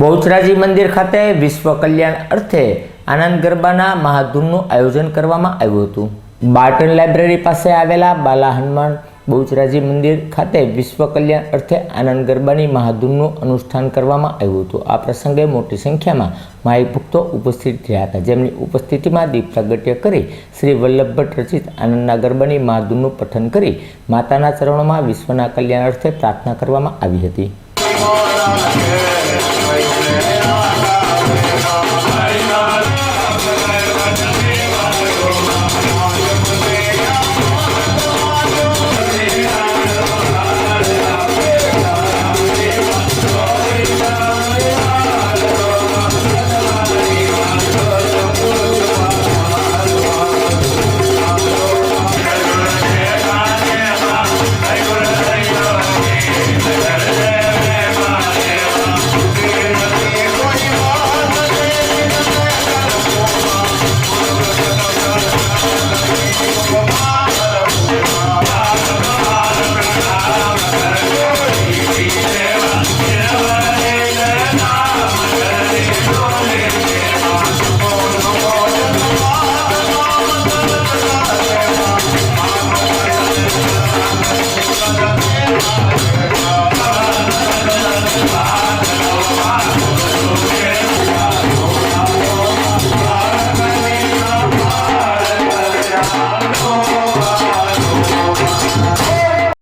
બહુચરાજી મંદિર ખાતે વિશ્વ કલ્યાણ અર્થે આનંદ ગરબાના મહાધૂનનું આયોજન કરવામાં આવ્યું હતું। બાર્ટન લાઇબ્રેરી પાસે આવેલા બાલા હનુમાન બહુચરાજી મંદિર ખાતે વિશ્વ કલ્યાણ અર્થે આનંદ ગરબાની મહાધૂનનું અનુષ્ઠાન કરવામાં આવ્યું હતું। આ પ્રસંગે મોટી સંખ્યામાં માઈ ભક્તો ઉપસ્થિત રહ્યા હતા, જેમની ઉપસ્થિતિમાં દીપ પ્રાગટ્ય કરી શ્રી વલ્લભ ભટ્ટ રચિત આનંદના ગરબાની મહાધૂનનું પઠન કરી માતાના ચરણોમાં વિશ્વના કલ્યાણ અર્થે પ્રાર્થના કરવામાં આવી હતી।